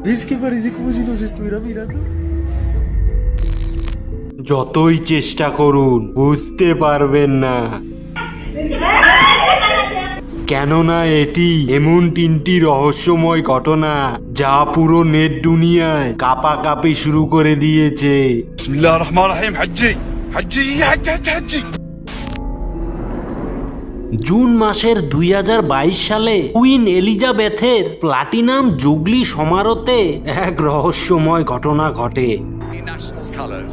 ¿Ves que parece como si nos estuviera mirando? যতই চেষ্টা করুন বুঝতে পারবেন না, কেননা এটি এমন তিনটি রহস্যময় ঘটনা যা পুরো নেট দুনিয়ায় কাঁপাকাঁপি শুরু করে দিয়েছে। بسم الله الرحمن الرحيم. حجي حجي حجي. জুন মাসের 2022 সালে কুইন এলিজাবেথের প্লাটিনাম জুবলি সমারোহে এক রহস্যময় ঘটনা ঘটে। National colours.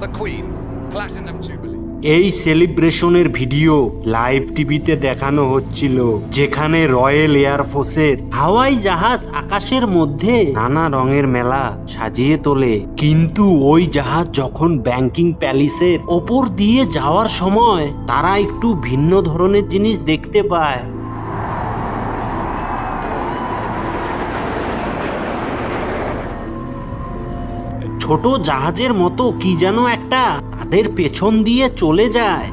The Queen, Platinum Jubilee. এই সেলিব্রেশনের ভিডিও লাইভ টিভিতে দেখানো হচ্ছিল, যেখানে রয়্যাল এয়ারফোর্সের হাওয়াই জাহাজ আকাশের মধ্যে নানা রঙের মেলা সাজিয়ে তোলে। কিন্তু ওই জাহাজ যখন ব্যাংকিং প্যালেসের ওপর দিয়ে যাওয়ার সময় তারা একটু ভিন্ন ধরনের জিনিস দেখতে পায়। ছোট জাহাজের মতো কি যেন একটা তাদের পেছন দিয়ে চলে যায়।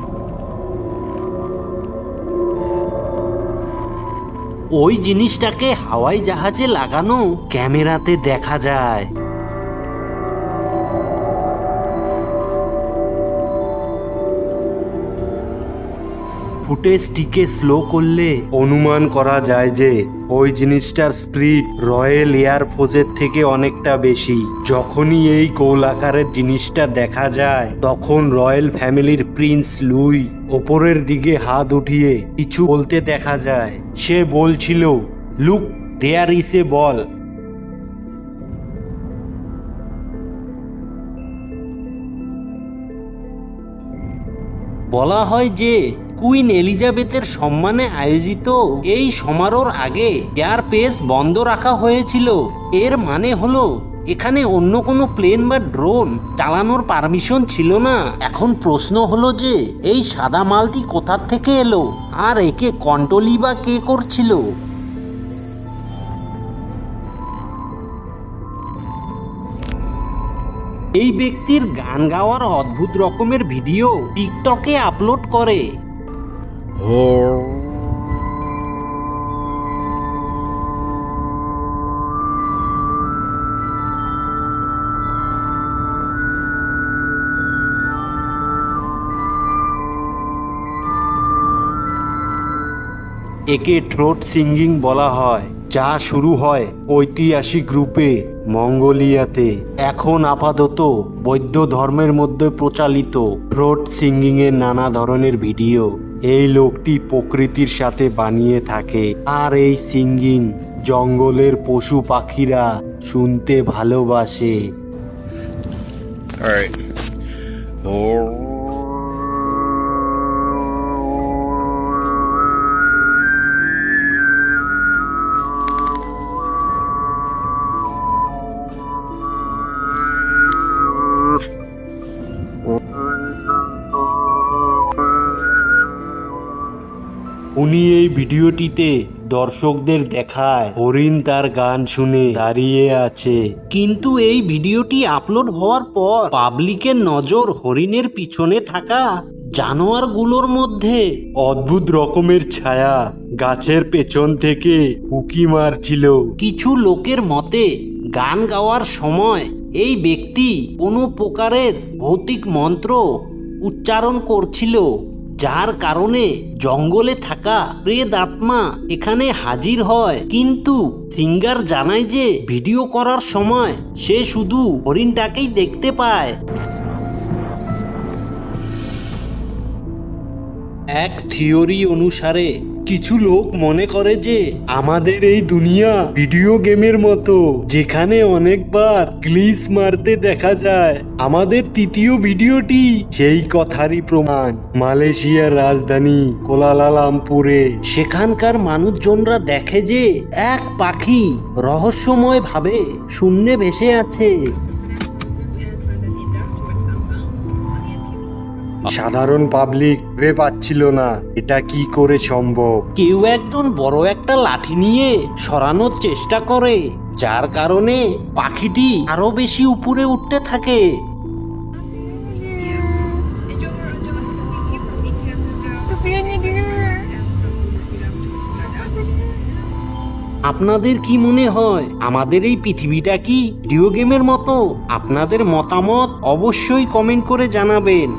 ওই জিনিসটাকে হাওয়াই জাহাজে লাগানো ক্যামেরাতে দেখা যায়। ফুটেজটিকে স্লো করলে অনুমান করা যায় যে ওই জিনিসটার স্পিড রয়্যাল এয়ারফোর্সের থেকে অনেকটা বেশি। যখনই এই গোল আকারের জিনিসটা দেখা যায় তখন রয়্যাল ফ্যামিলির প্রিন্স লুই ওপরের দিকে হাত উঠিয়ে কিছু বলতে দেখা যায়। সে বলছিল, লুক দেয়ার ইজ এ বল। বলা হয় যে কুইন এলিজাবেথের সম্মানে আয়োজিত এই সমারোহর আগে এয়ার পেস বন্ধ রাখা হয়েছিল। এর মানে হলো এখানে অন্য কোনো প্লেন বা ড্রোন চালানোর পারমিশন ছিল না। এখন প্রশ্ন হলো যে এই সাদা মালটি কোথা থেকে এলো আর একে কন্ট্রোলই বা কে করছিল? এই ব্যক্তির গান গাওয়ার অদ্ভুত রকমের ভিডিও টিকটকে আপলোড করে। একে থ্রোট সিঙ্গিং বলা হয়, যা শুরু হয় ঐতিহাসিক রূপে মঙ্গোলিয়াতে। এখন আপাতত বৌদ্ধ ধর্মের মধ্যে প্রচলিত থ্রোট সিঙ্গিং এর নানা ধরনের ভিডিও এই লোকটি প্রকৃতির সাথে বানিয়ে থাকে। আর এই সিঙ্গিং জঙ্গলের পশু পাখিরা শুনতে ভালোবাসে। All right. উনি এই ভিডিওটিতে দর্শকদের দেখায় হরিণ তার গান শুনে দাঁড়িয়ে আছে। কিন্তু এই ভিডিওটি আপলোড হওয়ার পর পাবলিকের নজর হরিণের পিছনে থাকা জানোয়ারগুলোর মধ্যে অদ্ভুত রকমের ছায়া গাছের পেছন থেকে উকি মারছিল। কিছু লোকের মতে গান গাওয়ার সময় এই ব্যক্তি কোনো প্রকারের ভৌতিক মন্ত্র উচ্চারণ করছিল, যার কারণে জঙ্গলে থাকা প্রেত আত্মা এখানে হাজির হয়। কিন্তু সিঙ্গার জানায় যে ভিডিও করার সময় সে শুধু হরিণটাকেই দেখতে পায়। এক থিওরি অনুসারে কিছু লোক মনে করে যে আমাদের এই দুনিয়া ভিডিও গেমের মতো, যেখানে অনেকবার গ্লিচ মারতে দেখা যায়। আমাদের তৃতীয় ভিডিওটি সেই কথারই প্রমাণ। মালয়েশিয়ার রাজধানী কুয়ালালামপুরে সেখানকার মানুষজনরা দেখে যে এক পাখি রহস্যময় ভাবে শূন্যে ভেসে আছে। সাধারণ পাবলিক ভেবে পাচ্ছিল না এটা কি করে সম্ভব। কেউ একজন বড় একটা লাঠি নিয়ে সরানোর চেষ্টা করে, যার কারণে পাখিটি আরো বেশি উপরে উঠতে থাকে। আপনাদের কি মনে হয় আমাদের এই পৃথিবীটা কি ভিডিও গেমের মতো? আপনাদের মতামত অবশ্যই কমেন্ট করে জানাবেন।